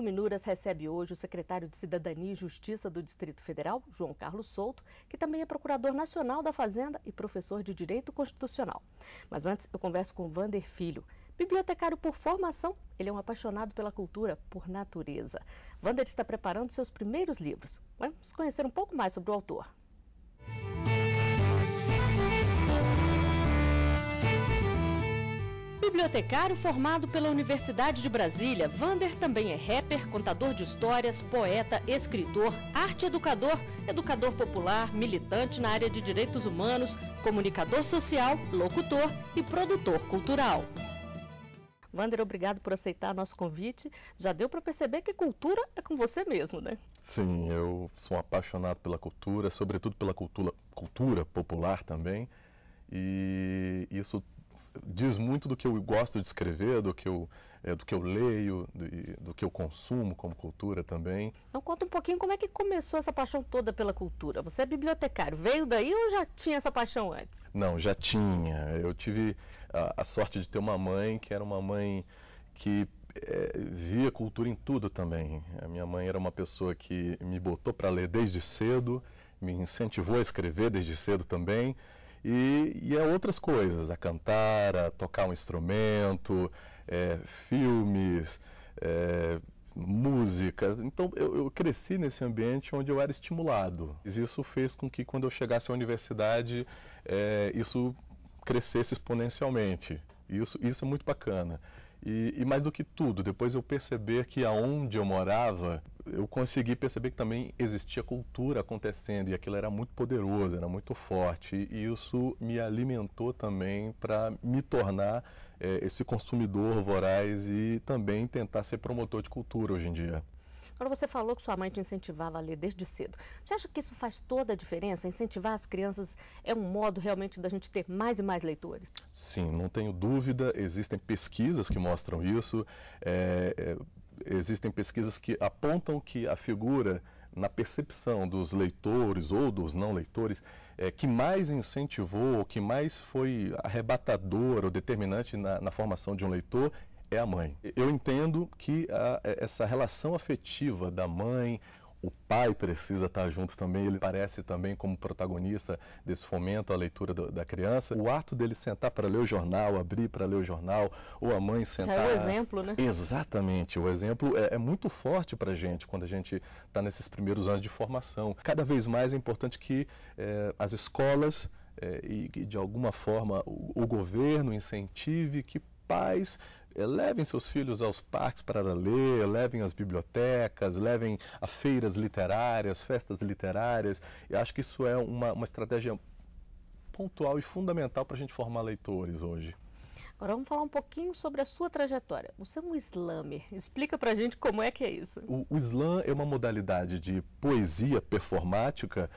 Minuras recebe hoje o secretário de Cidadania e Justiça do Distrito Federal, João Carlos Souto, que também é procurador nacional da Fazenda e professor de Direito Constitucional. Mas antes eu converso com Wander Filho, bibliotecário por formação. Ele é um apaixonado pela cultura por natureza. Wander está preparando seus primeiros livros. Vamos conhecer um pouco mais sobre o autor. Bibliotecário formado pela Universidade de Brasília, Wander também é rapper, contador de histórias, poeta, escritor, arte-educador, educador popular, militante na área de direitos humanos, comunicador social, locutor e produtor cultural. Wander, obrigado por aceitar nosso convite. Já deu para perceber que cultura é com você mesmo, né? Sim, eu sou apaixonado pela cultura, sobretudo pela cultura popular também. E isso diz muito do que eu gosto de escrever, do que eu leio, do que eu consumo como cultura também. Então conta um pouquinho como é que começou essa paixão toda pela cultura. Você é bibliotecário, veio daí ou já tinha essa paixão antes? Não, já tinha. Eu tive a sorte de ter uma mãe que era uma mãe que via cultura em tudo também. A minha mãe era uma pessoa que me botou para ler desde cedo, me incentivou a escrever desde cedo também. E outras coisas, a cantar, a tocar um instrumento, filmes, música. Então eu cresci nesse ambiente onde eu era estimulado. Isso fez com que quando eu chegasse à universidade, isso crescesse exponencialmente. Isso é muito bacana. E mais do que tudo, depois eu perceber que aonde eu morava, eu consegui perceber que também existia cultura acontecendo e aquilo era muito poderoso, era muito forte. E isso me alimentou também para me tornar esse consumidor voraz e também tentar ser promotor de cultura hoje em dia. Agora, você falou que sua mãe te incentivava a ler desde cedo. Você acha que isso faz toda a diferença? Incentivar as crianças é um modo realmente da gente ter mais e mais leitores? Sim, não tenho dúvida. Existem pesquisas que mostram isso. Existem pesquisas que apontam que a figura, na percepção dos leitores ou dos não leitores, que mais incentivou, que mais foi arrebatador ou determinante na formação de um leitor, é a mãe. Eu entendo que essa relação afetiva da mãe, o pai precisa estar junto também, ele aparece também como protagonista desse fomento à leitura da criança. O ato dele sentar para ler o jornal, abrir para ler o jornal, ou a mãe sentar... Já é o exemplo, né? Exatamente, o exemplo é muito forte para a gente quando a gente está nesses primeiros anos de formação. Cada vez mais é importante que as escolas e de alguma forma o governo incentive que pais levem seus filhos aos parques para ler, levem às bibliotecas, levem a feiras literárias, festas literárias. Eu acho que isso é uma estratégia pontual e fundamental para a gente formar leitores hoje. Agora vamos falar um pouquinho sobre a sua trajetória. Você é um slammer. Explica pra gente como é que é isso. O slam é uma modalidade de poesia performática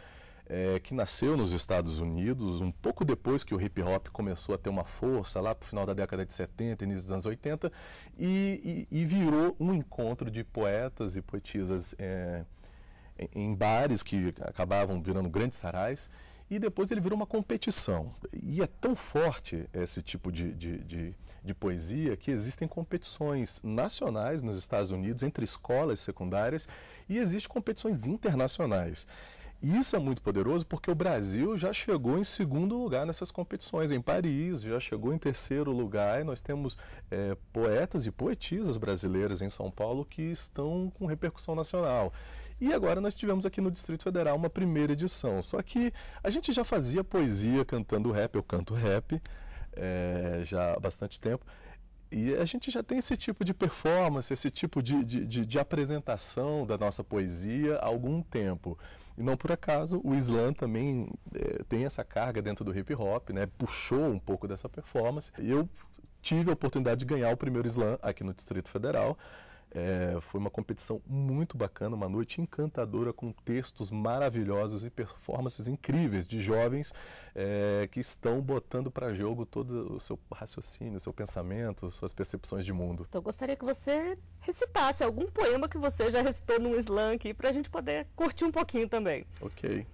que nasceu nos Estados Unidos, um pouco depois que o hip hop começou a ter uma força, lá para o final da década de 70, início dos anos 80, e virou um encontro de poetas e poetisas em bares que acabavam virando grandes sarais, e depois ele virou uma competição. E é tão forte esse tipo de poesia que existem competições nacionais nos Estados Unidos, entre escolas secundárias, e existem competições internacionais. E isso é muito poderoso porque o Brasil já chegou em segundo lugar nessas competições. Em Paris já chegou em terceiro lugar e nós temos poetas e poetisas brasileiras em São Paulo que estão com repercussão nacional. E agora nós tivemos aqui no Distrito Federal uma primeira edição. Só que a gente já fazia poesia cantando rap, eu canto rap já há bastante tempo. E a gente já tem esse tipo de performance, esse tipo de apresentação da nossa poesia há algum tempo. E não por acaso o slam também tem essa carga dentro do hip hop, né? Puxou um pouco dessa performance. E eu tive a oportunidade de ganhar o primeiro slam aqui no Distrito Federal. Foi uma competição muito bacana, uma noite encantadora com textos maravilhosos e performances incríveis de jovens que estão botando para jogo todo o seu raciocínio, o seu pensamento, suas percepções de mundo. Então eu gostaria que você recitasse algum poema que você já recitou num slam aqui para a gente poder curtir um pouquinho também. Ok.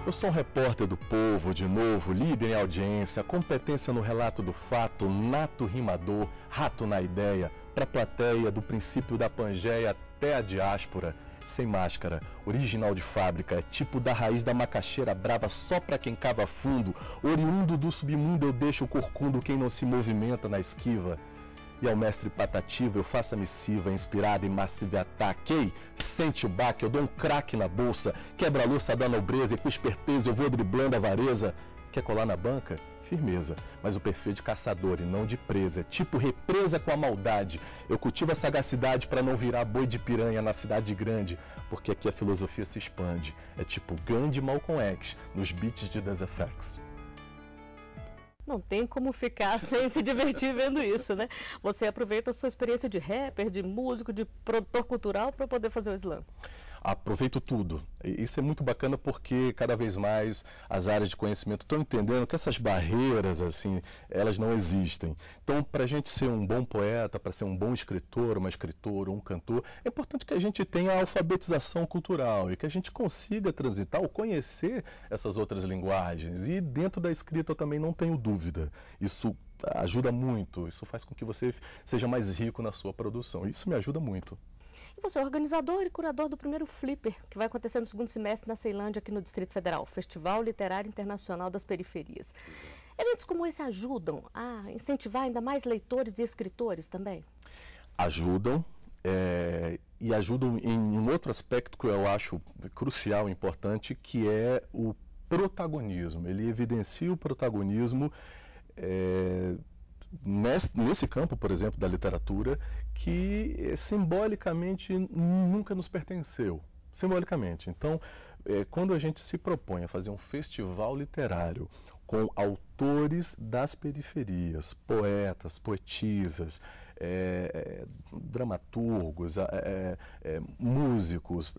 Eu sou um repórter do povo, de novo, líder em audiência, competência no relato do fato, nato rimador, rato na ideia, pra plateia, do princípio da Pangeia até a diáspora, sem máscara, original de fábrica, tipo da raiz da macaxeira brava só pra quem cava fundo, oriundo do submundo eu deixo o corcundo quem não se movimenta na esquiva. E ao mestre Patativa eu faço a missiva inspirada em Massive Attack. Ei, sente o baque, eu dou um craque na bolsa, quebra a louça da nobreza e com esperteza eu vou driblando a avareza. Quer colar na banca? Firmeza, mas o perfil é de caçador e não de presa, é tipo represa com a maldade. Eu cultivo a sagacidade para não virar boi de piranha na cidade grande, porque aqui a filosofia se expande. É tipo Gandhi e Malcolm X nos beats de The FX. Não tem como ficar sem se divertir vendo isso, né? Você aproveita a sua experiência de rapper, de músico, de produtor cultural para poder fazer o slam. Aproveito tudo. Isso é muito bacana porque cada vez mais as áreas de conhecimento estão entendendo que essas barreiras, assim, elas não existem. Então, para a gente ser um bom poeta, para ser um bom escritor, uma escritora, um cantor, é importante que a gente tenha a alfabetização cultural e que a gente consiga transitar ou conhecer essas outras linguagens. E dentro da escrita eu também não tenho dúvida. Isso ajuda muito, isso faz com que você seja mais rico na sua produção. Isso me ajuda muito. E você é organizador e curador do primeiro Flipper, que vai acontecer no segundo semestre na Ceilândia, aqui no Distrito Federal, Festival Literário Internacional das Periferias. Eventos como esse ajudam a incentivar ainda mais leitores e escritores também? Ajudam, e ajudam em um outro aspecto que eu acho crucial e importante, que é o protagonismo. Ele evidencia o protagonismo nesse campo, por exemplo, da literatura, que simbolicamente nunca nos pertenceu. Simbolicamente. Então, quando a gente se propõe a fazer um festival literário com autores das periferias, poetas, poetisas, dramaturgos, músicos,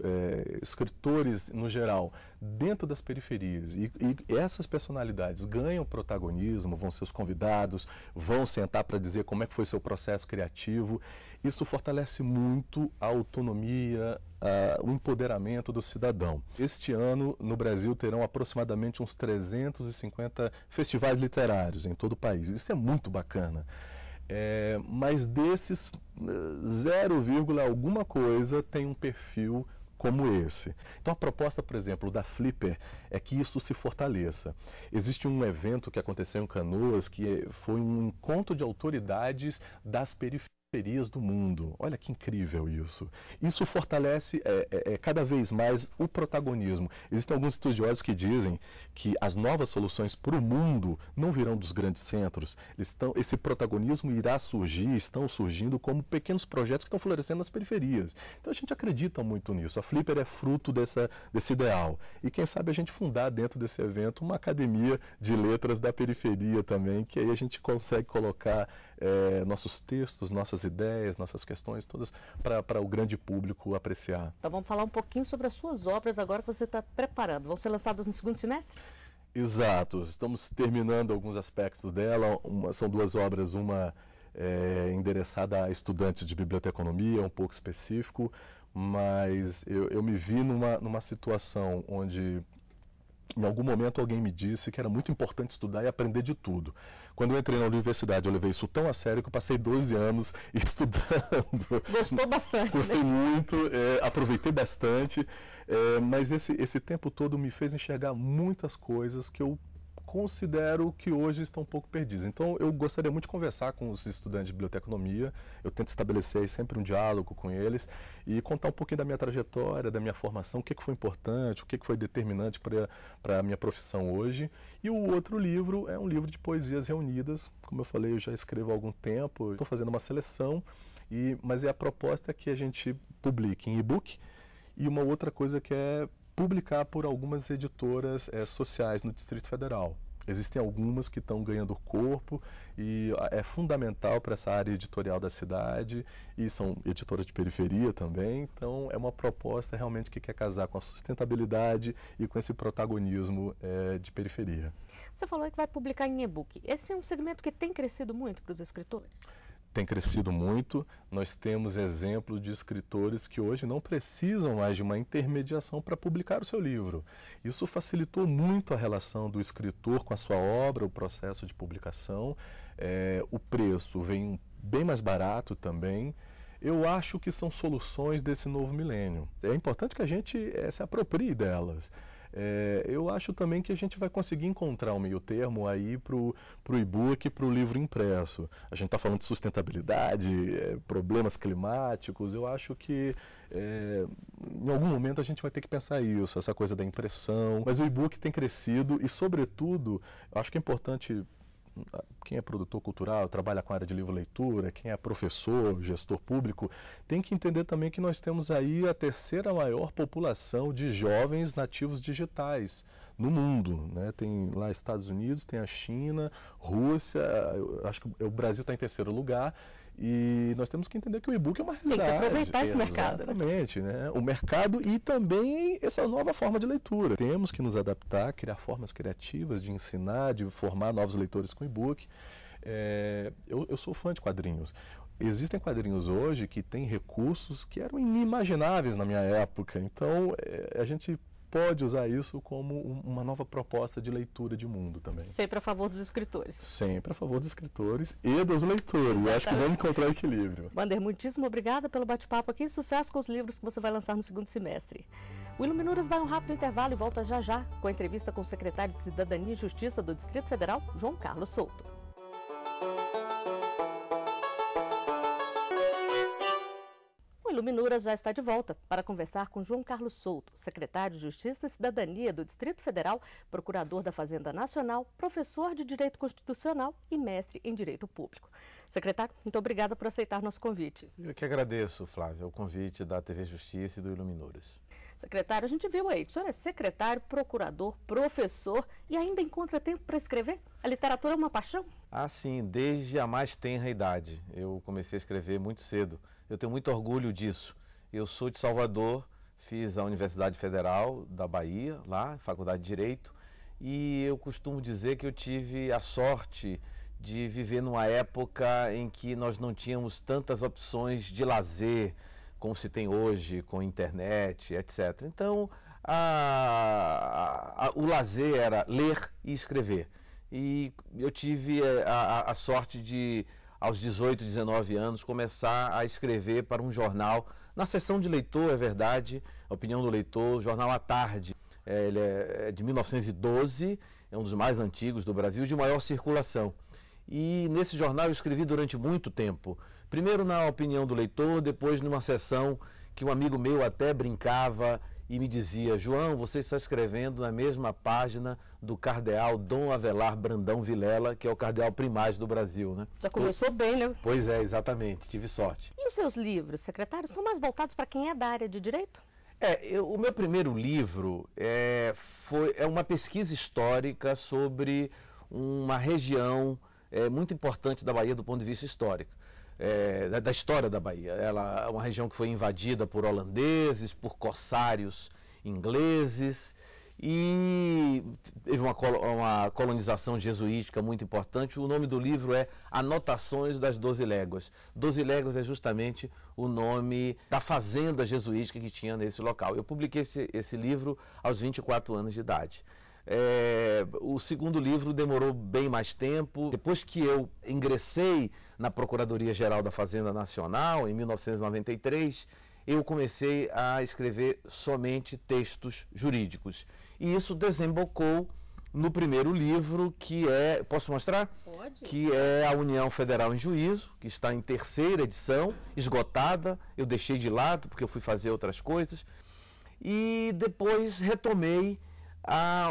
escritores no geral, dentro das periferias, e essas personalidades ganham protagonismo, vão ser os convidados, vão sentar para dizer como é que foi seu processo criativo. Isso fortalece muito a autonomia, o empoderamento do cidadão. Este ano, no Brasil, terão aproximadamente uns 350 festivais literários em todo o país. Isso é muito bacana. Mas desses, 0, alguma coisa tem um perfil como esse. Então a proposta, por exemplo, da Flipper é que isso se fortaleça. Existe um evento que aconteceu em Canoas que foi um encontro de autoridades das periferias do mundo. Olha que incrível isso. Isso fortalece cada vez mais o protagonismo. Existem alguns estudiosos que dizem que as novas soluções para o mundo não virão dos grandes centros. Esse protagonismo irá surgir, estão surgindo como pequenos projetos que estão florescendo nas periferias. Então a gente acredita muito nisso. A Flipper é fruto desse ideal. E quem sabe a gente fundar dentro desse evento uma academia de letras da periferia também, que aí a gente consegue colocar nossos textos, nossas ideias, nossas questões, todas para o grande público apreciar. Então vamos falar um pouquinho sobre as suas obras agora que você está preparando. Vão ser lançadas no segundo semestre? Exato. Estamos terminando alguns aspectos dela. São 2 obras, uma endereçada a estudantes de biblioteconomia, um pouco específico, mas eu me vi numa situação onde em algum momento alguém me disse que era muito importante estudar e aprender de tudo. Quando eu entrei na universidade, eu levei isso tão a sério que eu passei 12 anos estudando. Gostou bastante. Gostei muito, aproveitei bastante, mas esse tempo todo me fez enxergar muitas coisas que eu considero que hoje estão um pouco perdidas. Então, eu gostaria muito de conversar com os estudantes de biblioteconomia. Eu tento estabelecer sempre um diálogo com eles e contar um pouquinho da minha trajetória, da minha formação, o que foi importante, o que foi determinante para a minha profissão hoje. E o outro livro é um livro de poesias reunidas. Como eu falei, eu já escrevo há algum tempo, estou fazendo uma seleção, mas a proposta é que a gente publique em e-book. E uma outra coisa que é publicar por algumas editoras sociais no Distrito Federal. Existem algumas que estão ganhando corpo e é fundamental para essa área editorial da cidade, e são editoras de periferia também. Então é uma proposta realmente que quer casar com a sustentabilidade e com esse protagonismo de periferia. Você falou que vai publicar em e-book. Esse é um segmento que tem crescido muito para os escritores? tem crescido muito. Nós temos exemplos de escritores que hoje não precisam mais de uma intermediação para publicar o seu livro. Isso facilitou muito a relação do escritor com a sua obra, o processo de publicação. O preço vem bem mais barato também. Eu acho que são soluções desse novo milênio. É importante que a gente se aproprie delas. Eu acho também que a gente vai conseguir encontrar um meio termo aí para o e-book e para o livro impresso. A gente está falando de sustentabilidade, problemas climáticos. Eu acho que em algum momento a gente vai ter que pensar isso, essa coisa da impressão. Mas o e-book tem crescido e, sobretudo, eu acho que é importante. Quem é produtor cultural, trabalha com a área de livro-leitura, quem é professor, gestor público, tem que entender também que nós temos aí a terceira maior população de jovens nativos digitais no mundo, né? Tem lá Estados Unidos, tem a China, Rússia, acho que o Brasil está em terceiro lugar. E nós temos que entender que o e-book é uma realidade. Tem que aproveitar esse mercado. Exatamente, né? O mercado e também essa nova forma de leitura. Temos que nos adaptar, criar formas criativas de ensinar, de formar novos leitores com e-book. Eu sou fã de quadrinhos. Existem quadrinhos hoje que têm recursos que eram inimagináveis na minha época. Então, a gente pode usar isso como uma nova proposta de leitura de mundo também. Sempre a favor dos escritores. Sempre a favor dos escritores e dos leitores. Exatamente. Acho que vamos encontrar o equilíbrio. Wander, muitíssimo obrigada pelo bate-papo aqui. Sucesso com os livros que você vai lançar no segundo semestre. O Iluminuras vai a um rápido intervalo e volta já já com a entrevista com o secretário de Cidadania e Justiça do Distrito Federal, João Carlos Souto. O Iluminuras já está de volta para conversar com João Carlos Souto, secretário de Justiça e Cidadania do Distrito Federal, procurador da Fazenda Nacional, professor de Direito Constitucional e mestre em Direito Público. Secretário, muito obrigada por aceitar nosso convite. Eu que agradeço, Flávia, o convite da TV Justiça e do Iluminuras. Secretário, a gente viu aí que o senhor é secretário, procurador, professor e ainda encontra tempo para escrever? A literatura é uma paixão? Ah, sim, desde a mais tenra idade. Eu comecei a escrever muito cedo. Eu tenho muito orgulho disso. Eu sou de Salvador, fiz a Universidade Federal da Bahia, lá, Faculdade de Direito, e eu costumo dizer que eu tive a sorte de viver numa época em que nós não tínhamos tantas opções de lazer como se tem hoje, com internet, etc. Então, o lazer era ler e escrever. E eu tive a sorte de, aos 18, 19 anos, começar a escrever para um jornal, na seção de leitor, é verdade, a Opinião do Leitor, o jornal à tarde. Ele é de 1912, é um dos mais antigos do Brasil, de maior circulação. E nesse jornal eu escrevi durante muito tempo. Primeiro na Opinião do Leitor, depois numa sessão que um amigo meu até brincava e me dizia: João, você está escrevendo na mesma página do cardeal Dom Avelar Brandão Vilela, que é o cardeal primaz do Brasil, né? Já começou bem, né? Pois é, exatamente, tive sorte. E os seus livros, secretário, são mais voltados para quem é da área de direito? O meu primeiro livro é uma pesquisa histórica sobre uma região muito importante da Bahia do ponto de vista histórico. Da história da Bahia. Ela é uma região que foi invadida por holandeses, por corsários ingleses, e teve uma colonização jesuítica muito importante. O nome do livro é Anotações das 12 Léguas. 12 Léguas é justamente o nome da fazenda jesuítica que tinha nesse local. Eu publiquei esse livro aos 24 anos de idade. O segundo livro demorou bem mais tempo. Depois que eu ingressei na Procuradoria-Geral da Fazenda Nacional, em 1993, eu comecei a escrever somente textos jurídicos. E isso desembocou no primeiro livro, que é... Posso mostrar? Pode. Que é a União Federal em Juízo, que está em terceira edição, esgotada. Eu deixei de lado porque eu fui fazer outras coisas. E depois retomei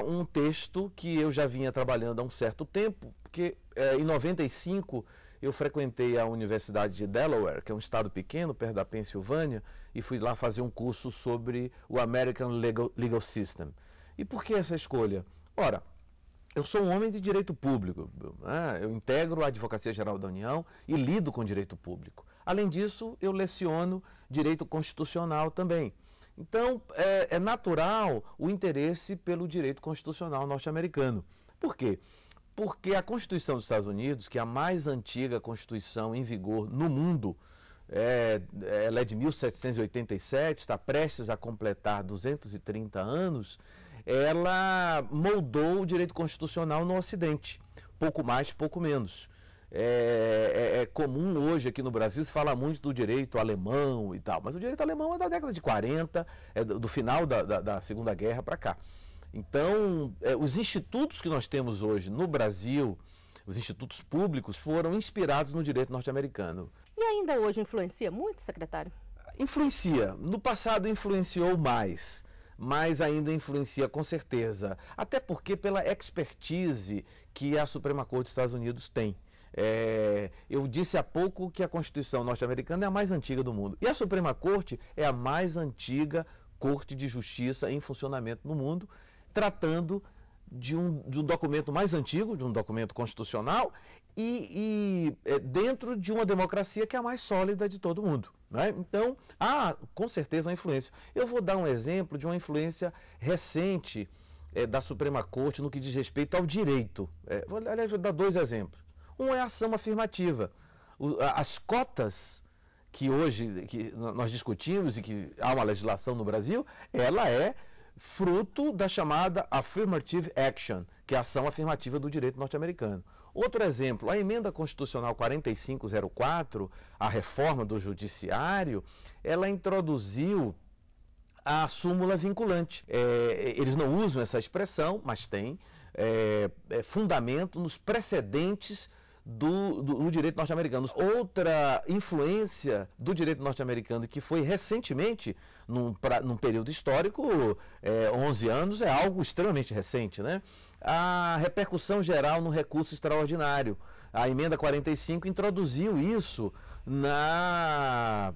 um texto que eu já vinha trabalhando há um certo tempo, porque em 95 eu frequentei a Universidade de Delaware, que é um estado pequeno, perto da Pensilvânia, e fui lá fazer um curso sobre o American Legal System. E por que essa escolha? Ora, eu sou um homem de direito público, eu integro a Advocacia Geral da União e lido com direito público. Além disso, eu leciono direito constitucional também. Então, é natural o interesse pelo direito constitucional norte-americano. Por quê? porque a Constituição dos Estados Unidos, que é a mais antiga Constituição em vigor no mundo, ela é de 1787, está prestes a completar 230 anos, ela moldou o direito constitucional no Ocidente, pouco mais, pouco menos. É comum hoje aqui no Brasil se fala muito do direito alemão e tal, mas o direito alemão é da década de 40, é do final da Segunda Guerra para cá. Então, os institutos que nós temos hoje no Brasil, os institutos públicos, foram inspirados no direito norte-americano. E ainda hoje influencia muito, secretário? Influencia. No passado influenciou mais, mas ainda influencia com certeza. Até porque pela expertise que a Suprema Corte dos Estados Unidos tem. Eu disse há pouco que a Constituição norte-americana é a mais antiga do mundo. E a Suprema Corte é a mais antiga Corte de Justiça em funcionamento no mundo, tratando de um documento mais antigo, de um documento constitucional, e dentro de uma democracia que é a mais sólida de todo mundo. Né? Então, há com certeza uma influência. Eu vou dar um exemplo de uma influência recente da Suprema Corte no que diz respeito ao direito. Aliás, vou dar dois exemplos. Um é a ação afirmativa. As cotas que hoje nós discutimos e que há uma legislação no Brasil, ela é fruto da chamada Affirmative Action, que é a ação afirmativa do direito norte-americano. Outro exemplo, a emenda constitucional 4504, a reforma do judiciário, ela introduziu a súmula vinculante. Eles não usam essa expressão, mas tem fundamento nos precedentes do direito norte-americano. Outra influência do direito norte-americano que foi recentemente, num período histórico, 11 anos, é algo extremamente recente, né? A repercussão geral no recurso extraordinário. A emenda 45 introduziu isso na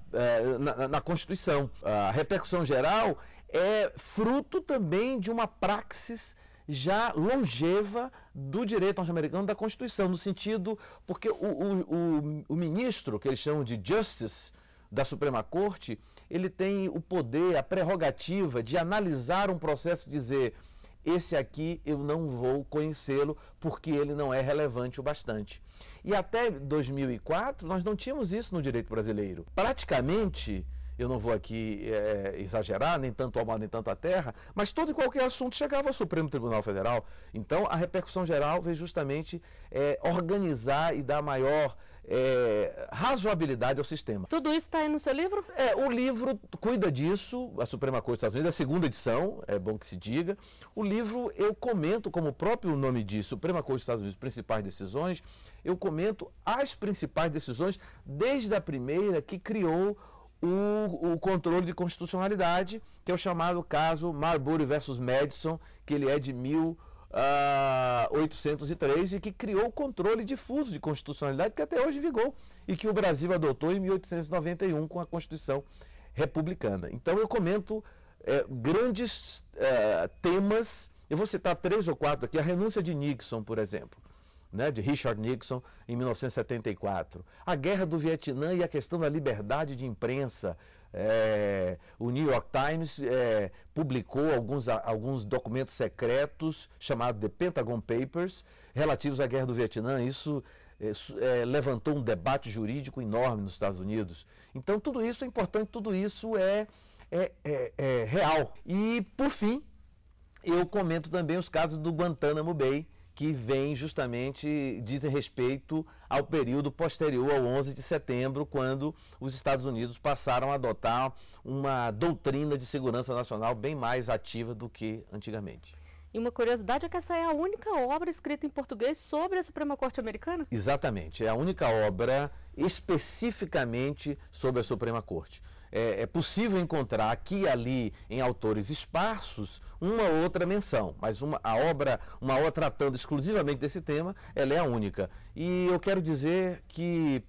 Constituição. A repercussão geral é fruto também de uma praxis já longeva do direito norte-americano da Constituição, no sentido, porque o ministro, que eles chamam de Justice da Suprema Corte, ele tem o poder, a prerrogativa de analisar um processo e dizer: esse aqui eu não vou conhecê-lo porque ele não é relevante o bastante. E até 2004 nós não tínhamos isso no direito brasileiro. Praticamente, eu não vou aqui exagerar, nem tanto ao mar, nem tanto à terra, mas todo e qualquer assunto chegava ao Supremo Tribunal Federal. Então, a repercussão geral veio justamente organizar e dar maior razoabilidade ao sistema. Tudo isso está aí no seu livro? O livro cuida disso, a Suprema Corte dos Estados Unidos, a segunda edição, é bom que se diga. O livro eu comento, como o próprio nome diz, Suprema Corte dos Estados Unidos, principais decisões, eu comento as principais decisões, desde a primeira que criou o controle de constitucionalidade, que é o chamado caso Marbury versus Madison, que ele é de 1803 e que criou o controle difuso de constitucionalidade que até hoje vigou e que o Brasil adotou em 1891 com a Constituição Republicana. Então eu comento grandes temas, eu vou citar 3 ou 4 aqui, a renúncia de Nixon, por exemplo, né, de Richard Nixon, em 1974. A Guerra do Vietnã e a questão da liberdade de imprensa. O New York Times publicou alguns documentos secretos, chamados The Pentagon Papers, relativos à Guerra do Vietnã. Isso levantou um debate jurídico enorme nos Estados Unidos. Então, tudo isso é importante, tudo isso é real. E, por fim, eu comento também os casos do Guantánamo Bay, que dizem respeito ao período posterior ao 11 de setembro, quando os Estados Unidos passaram a adotar uma doutrina de segurança nacional bem mais ativa do que antigamente. E uma curiosidade é que essa é a única obra escrita em português sobre a Suprema Corte Americana? Exatamente, é a única obra especificamente sobre a Suprema Corte. É possível encontrar aqui e ali, em autores esparsos, uma outra menção, mas uma obra tratando exclusivamente desse tema, ela é a única. E eu quero dizer que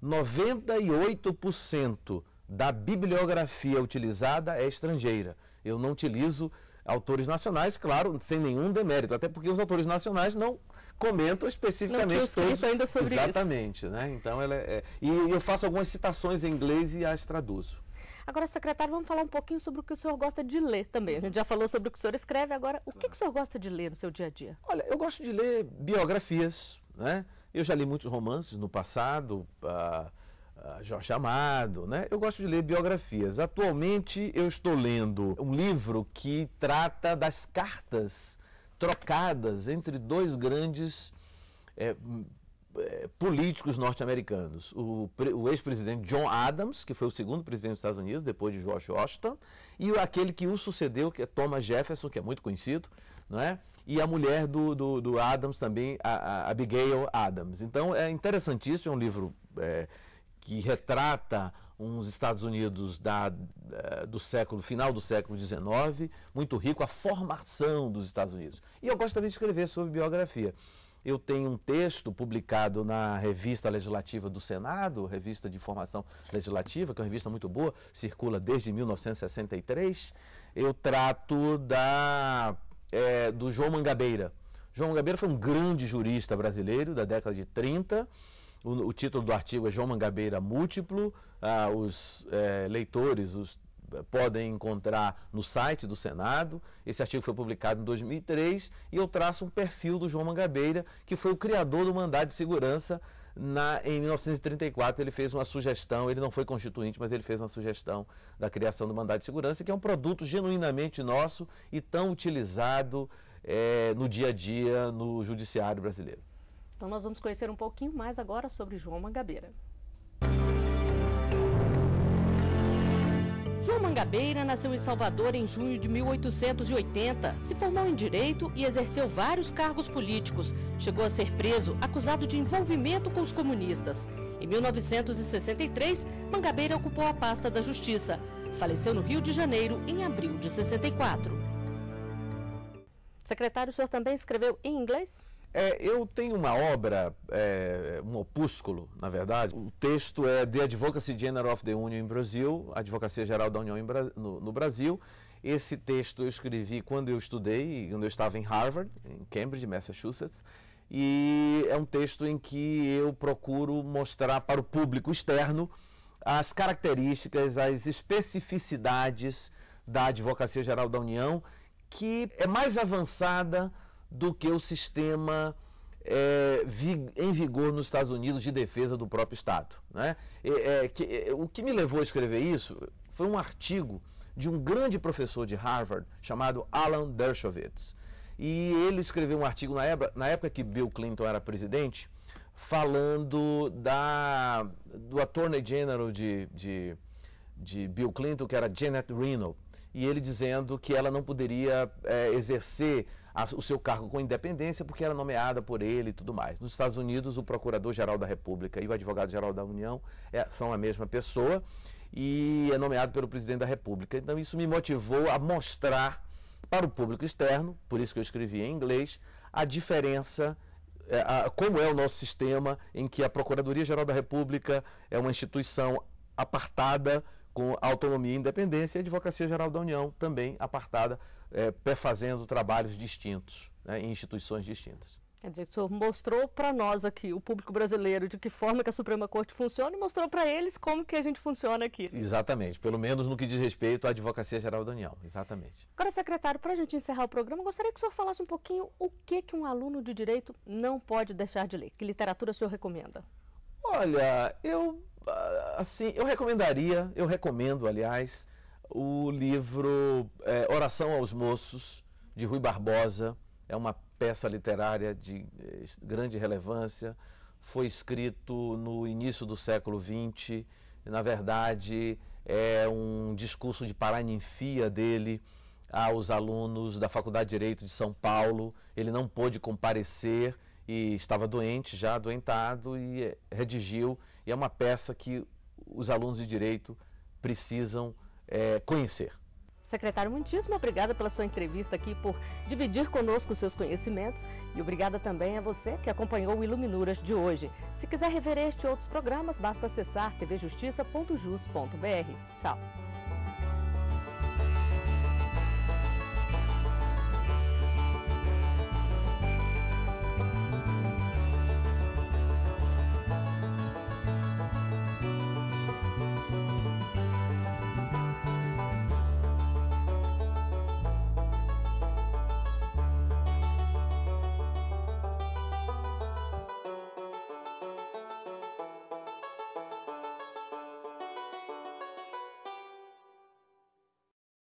98% da bibliografia utilizada é estrangeira. Eu não utilizo autores nacionais, claro, sem nenhum demérito, até porque os autores nacionais não comentam especificamente todos ainda sobre exatamente, isso. Né? Então e eu faço algumas citações em inglês e as traduzo. Agora, secretário, vamos falar um pouquinho sobre o que o senhor gosta de ler também. A gente já falou sobre o que o senhor escreve, agora, o que o senhor gosta de ler no seu dia a dia? Olha, eu gosto de ler biografias, né? Eu já li muitos romances no passado, Jorge Amado, né? Eu gosto de ler biografias. Atualmente eu estou lendo um livro que trata das cartas trocadas entre dois grandes políticos norte-americanos. O ex-presidente John Adams, que foi o segundo presidente dos Estados Unidos, depois de George Washington, e aquele que o sucedeu, que é Thomas Jefferson, que é muito conhecido, não é? E a mulher do Adams também, a Abigail Adams. Então é interessantíssimo, é um livro que retrata uns Estados Unidos do final do século XIX, muito rico, a formação dos Estados Unidos. E eu gosto também de escrever sobre biografia. Eu tenho um texto publicado na Revista Legislativa do Senado, Revista de Informação Legislativa, que é uma revista muito boa, circula desde 1963. Eu trato do João Mangabeira. João Mangabeira foi um grande jurista brasileiro da década de 30. O título do artigo é João Mangabeira Múltiplo. Os leitores podem encontrar no site do Senado. Esse artigo foi publicado em 2003 e eu traço um perfil do João Mangabeira, que foi o criador do mandado de segurança. Em 1934 ele fez uma sugestão, ele não foi constituinte, mas ele fez uma sugestão da criação do mandado de segurança, que é um produto genuinamente nosso e tão utilizado no dia a dia no judiciário brasileiro. Então nós vamos conhecer um pouquinho mais agora sobre João Mangabeira. João Mangabeira nasceu em Salvador em junho de 1880, se formou em Direito e exerceu vários cargos políticos. Chegou a ser preso, acusado de envolvimento com os comunistas. Em 1963, Mangabeira ocupou a pasta da Justiça. Faleceu no Rio de Janeiro em abril de 64. Secretário, o senhor também escreveu em inglês? Eu tenho uma obra, um opúsculo, na verdade. O texto é The Advocacy General of the Union in Brazil, Advocacia Geral da União no Brasil. Esse texto eu escrevi quando eu estudei, quando eu estava em Harvard, em Cambridge, Massachusetts. E é um texto em que eu procuro mostrar para o público externo as características, as especificidades da Advocacia Geral da União, que é mais avançada do que o sistema em vigor nos Estados Unidos de defesa do próprio Estado, né? O que me levou a escrever isso foi um artigo de um grande professor de Harvard chamado Alan Dershowitz. E ele escreveu um artigo na época que Bill Clinton era presidente, falando do Attorney General de Bill Clinton, que era Janet Reno, e ele dizendo que ela não poderia exercer o seu cargo com independência porque era nomeada por ele e tudo mais. Nos Estados Unidos, o Procurador-Geral da República e o Advogado-Geral da União são a mesma pessoa e é nomeado pelo Presidente da República. Então isso me motivou a mostrar para o público externo, por isso que eu escrevi em inglês, a diferença, como é o nosso sistema, em que a Procuradoria-Geral da República é uma instituição apartada, com autonomia e independência, e a Advocacia Geral da União também apartada, fazendo trabalhos distintos, né, em instituições distintas. Quer dizer, o senhor mostrou para nós aqui, o público brasileiro, de que forma que a Suprema Corte funciona e mostrou para eles como que a gente funciona aqui. Exatamente, pelo menos no que diz respeito à Advocacia Geral da União, exatamente. Agora, secretário, para a gente encerrar o programa, eu gostaria que o senhor falasse um pouquinho o que um aluno de Direito não pode deixar de ler. Que literatura o senhor recomenda? Olha, eu recomendo, aliás, o livro Oração aos Moços, de Rui Barbosa. É uma peça literária de grande relevância. Foi escrito no início do século XX. Na verdade, é um discurso de paraninfia dele aos alunos da Faculdade de Direito de São Paulo. Ele não pôde comparecer e estava doente, já adoentado, e redigiu. E é uma peça que os alunos de Direito precisam conhecer. Secretário, muitíssimo obrigada pela sua entrevista aqui, por dividir conosco os seus conhecimentos, e obrigada também a você que acompanhou o Iluminuras de hoje. Se quiser rever este e outros programas, basta acessar tvjustiça.jus.br. Tchau!